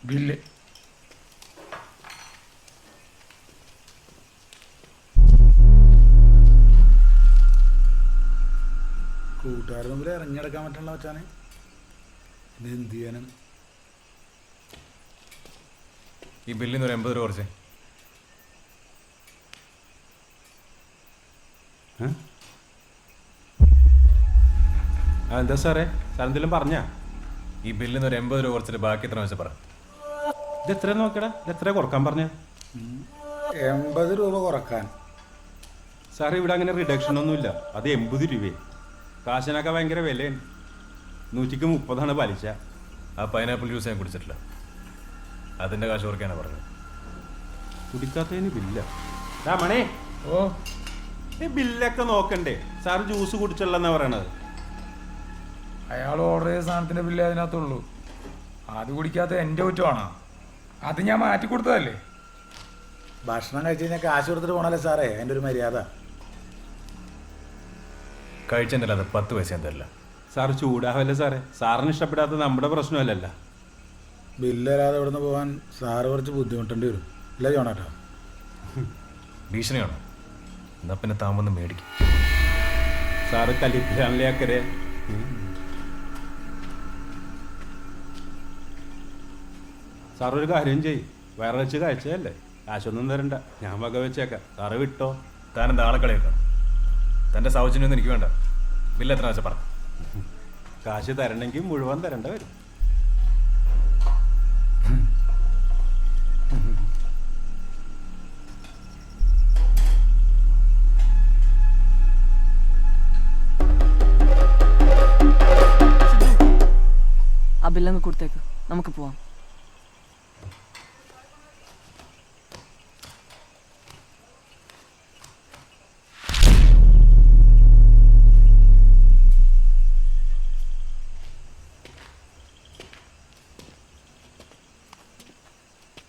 Bill കൂട്ടുകാരുടെ മുമ്പിൽ ഇറങ്ങിയെടുക്കാൻ പറ്റുള്ള വെച്ചാണ് ഇത് എന്ത് ചെയ്യാനും. ഈ ബില്ലിന്ന് ഒരു 80 രൂപ കുറച്ച്. എന്താ സാറേ സാറെന്തെങ്കിലും പറഞ്ഞാ? ഈ ബില്ലിന്ന് ഒരു 80 രൂപ കുറച്ചിട്ട് ബാക്കി എത്ര വെച്ചാൽ പറ. ഇത് എത്ര നോക്കടാ, ഇത് എത്ര കുറക്കാൻ പറഞ്ഞ? 80 രൂപ കുറക്കാൻ. സാറേ ഇവിടെ അങ്ങനെ റിഡക്ഷൻ ഒന്നുമില്ല, അത് 80 രൂപയെ. കാശിനൊക്കെ ഭയങ്കര വിലയാണ്. 130 പലിശ. ആ പൈനാപ്പിൾ ജ്യൂസ് ഞാൻ കുടിച്ചിട്ടില്ല, അതിൻ്റെ കാശ് കുറയ്ക്കാനാണ് പറഞ്ഞത്. കുടിക്കാത്തതിന് ബില്ല. മണേ, ഓ ഈ ബില്ലൊക്കെ നോക്കണ്ടേ? സാറ് ജ്യൂസ് കുടിച്ചുള്ളെന്നാ പറയണത്. അയാൾ ഓർഡർ ചെയ്ത സാധനത്തിന്റെ ബില്ല് അതിനകത്തുള്ളൂ. അത് കുടിക്കാത്ത എൻ്റെ കുറ്റമാണോ? അത് ഞാൻ മാറ്റി കൊടുത്തതല്ലേ. ഭക്ഷണം കഴിച്ച് കഴിഞ്ഞാൽ കാശ് കൊടുത്തിട്ട് പോകണല്ലേ സാറേ, എൻ്റെ ഒരു മര്യാദ. കഴിച്ചെന്നല്ല, അത് 10 പൈസ ഞാൻ തരില്ല. സാറ് ചൂടാവല്ലേ സാറേ, സാറിന് ഇഷ്ടപ്പെടാത്ത നമ്മുടെ പ്രശ്നമല്ലല്ലോ. ബില്ല് തരാതെ ഇവിടുന്ന് പോകാൻ സാറ് കുറച്ച് ബുദ്ധിമുട്ടേണ്ടി വരും, ഇല്ല ജോണേട്ടാ? ഭീഷണിയാണോ? എന്നാ പിന്നെ താൻ വന്ന് മേടിക്കും. സാറ് കലിപ്പിലാണല്ലേ അക്കരെ. സാറൊരു കാര്യം ചെയ്യ്, വേറെ വെച്ച് കഴിച്ചതല്ലേ, കാശൊന്നും തരണ്ട, ഞാൻ വക വെച്ചേക്കാം. സാറ് വിട്ടോ. താൻ എന്താ ആളെ കളിയാക്കണം? തൻ്റെ സൗജന്യമൊന്നും എനിക്ക് വേണ്ട. ബില്ല് എത്ര വെച്ചാൽ പറ. കാശ് തരണമെങ്കിൽ മുഴുവൻ തരേണ്ട വരും. ആ ബില്ലങ്ങ് കൊടുത്തേക്ക്, നമുക്ക് പോവാം.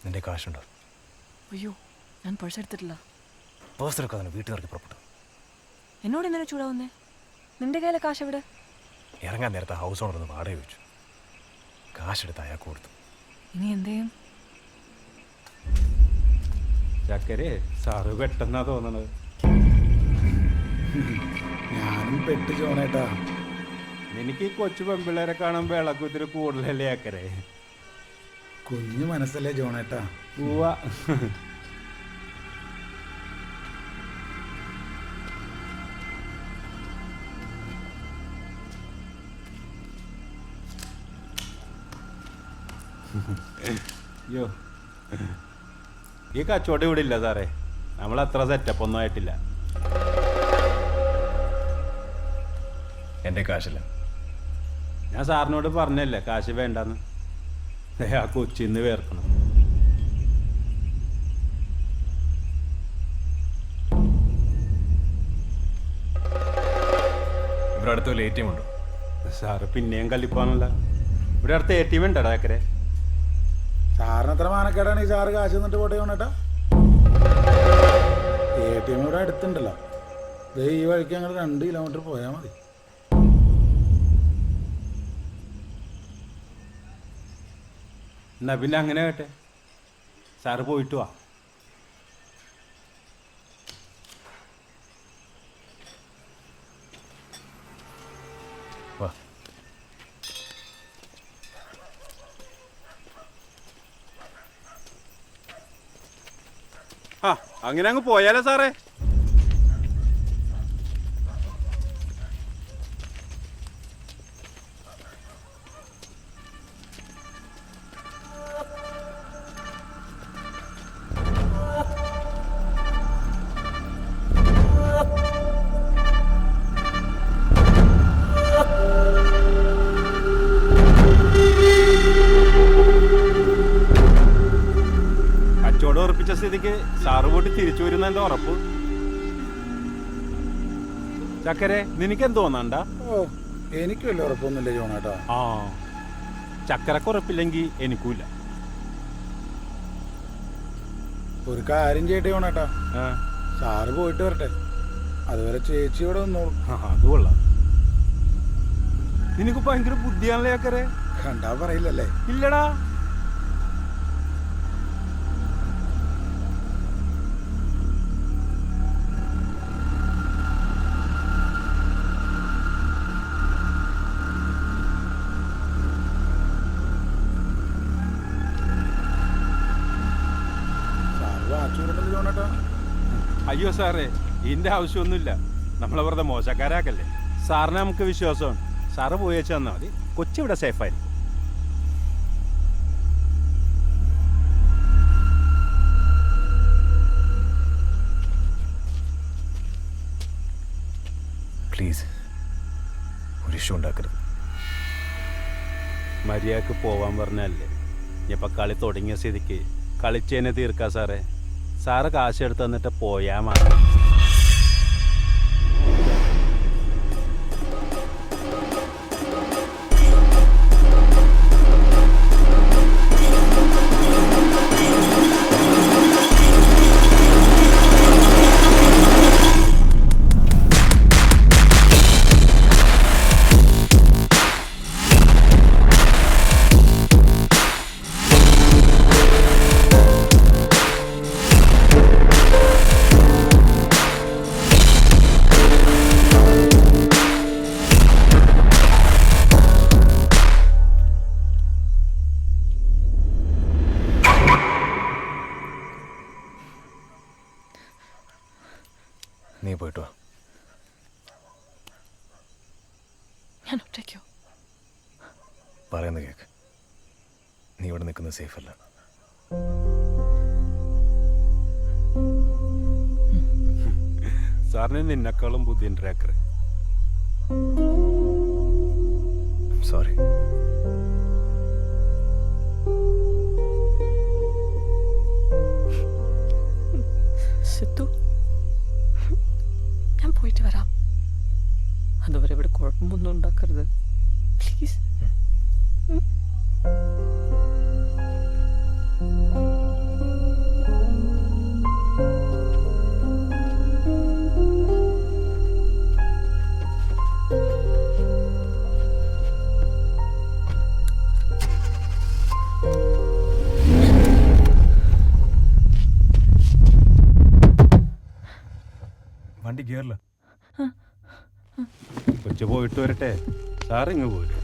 നിന്റെ കാശുണ്ടോ? അയ്യോ, ഞാൻ പേഴ്സ് എടുത്തിട്ടില്ല. പേഴ്സ് എടുക്കാതെ വീട്ടിൽ നിറക്കി പുറപ്പെട്ടു. എന്നോട് എന്തിനാ ചൂടാവുന്നേ? നിന്റെ കയ്യിലെ കാശ് എവിടെ? ഇറങ്ങാൻ നേരത്തെ ഹൗസ് ഓണർ ഒന്ന് വാടക ചോദിച്ചു. കാശെടുത്ത് അയാൾക്ക് കൊടുത്തു. ഇനി എന്തേയും? ചക്കരെ സാറ് പെട്ടെന്നാ തോന്നണത്. ഞാനും പെട്ട് ജോണേട്ടാ. എനിക്ക് ഈ കൊച്ചു പെൺപിള്ളേരെ കാണുമ്പോൾ ഇളക്കുത്തിരി കൂടുതലല്ലേ അക്കരെ. കുഞ്ഞു മനസ്സല്ലേ ജോണേട്ടാ? പോവാ. അയ്യോ, ഈ കച്ചവടം ഇവിടെ ഇല്ല സാറേ, നമ്മൾ അത്ര സെറ്റപ്പ് ഒന്നും ആയിട്ടില്ല. എൻ്റെ കാശില്ല. ഞാൻ സാറിനോട് പറഞ്ഞല്ലേ കാശ് വേണ്ടെന്ന്. ആ കൊച്ചിന്ന് വേർക്കണം. ഇവിടെ അടുത്ത് വല്ല ATM ഉണ്ടോ? സാറ് പിന്നെയും കല്ലിപ്പാണല്ല. ഇവിടെ അടുത്ത് ATM ഉണ്ടോ അക്കരെ? സാറിന് എത്ര മാനക്കേടാണ് ഈ സാറ് കാശ് തന്നിട്ട് പോട്ടെ ജോണേട്ടാ? ATM ഇവിടെ അടുത്തുണ്ടല്ലോ, ഈ വഴിക്ക് ഞങ്ങൾ 2 കിലോമീറ്റർ പോയാൽ മതി. എന്നാ പിന്നെ അങ്ങനെ കേട്ടെ, സാറ് പോയിട്ട് വാ. വാ. ആ അങ്ങനെ അങ്ങ് പോയാലോ സാറേ? കച്ചവടം ഉറപ്പിച്ച സ്ഥിതിക്ക് സാറ് പോയിട്ട് തിരിച്ചു വരുന്ന എൻ്റെ ഉറപ്പ്. ചക്കരെ നിനക്ക് എന്ത് തോന്നണ്ട? ഓ, എനിക്ക് വലിയ ഉറപ്പൊന്നുമില്ല ജോണേട്ടാ. ആ, ചക്കരക്ക് ഉറപ്പില്ലെങ്കിൽ എനിക്കൂല. ഒരു കാര്യം ചെയ്യട്ടെ ജോണേട്ടാ, ആ, സാറ് പോയിട്ട് വരട്ടെ, അതുവരെ ചേച്ചി ഇവിടെ വന്നോളൂ. അത് കൊള്ളാം. നിനക്ക് ഭയങ്കര ബുദ്ധിയാണല്ലേ ചക്കരെ? കണ്ടാ പറയില്ലല്ലേ? ഇല്ലടാ, അയ്യോ സാറേ ഇതിൻ്റെ ആവശ്യമൊന്നുമില്ല. നമ്മളെ വെറുതെ മോശക്കാരാക്കല്ലേ. സാറിനെ നമുക്ക് വിശ്വാസമാണ്. സാറ് പോയി വെച്ച് തന്നാൽ മതി. കൊച്ചിവിടെ സേഫായിരിക്കും. പ്ലീസ് ഒരു ഇഷ്യൂ ഉണ്ടാക്കരുത്. മര്യാദക്ക് പോവാൻ പറഞ്ഞല്ലേ. ഇനിയിപ്പോൾ കളി തുടങ്ങിയ സ്ഥിതിക്ക് കളിച്ചതിനെ തീർക്കാം സാറേ. സാറ് കാശ് എടുത്ത് തന്നിട്ട് പോയാൽ മതി. നീ പോയിട്ട് വാ. ഞാൻ ഒറ്റയ്ക്കോ? പറയുന്ന കേക്ക്. നീ ഇവിടെ നിൽക്കുന്നത് സേഫ് അല്ല. സാറിന് നിന്നെക്കാളും ബുദ്ധിയുണ്ട് രാക്കറെ. സോറി. സിത്തു, ഞാൻ പോയിട്ട് വരാം. അതുവരെ ഇവിടെ കുഴപ്പമൊന്നും ഉണ്ടാക്കരുത് പ്ലീസ്. വണ്ടി ഗിയറില്ല. കൊച്ചു പോയിട്ട് വരട്ടെ. സാറിങ്ങ് പോരും.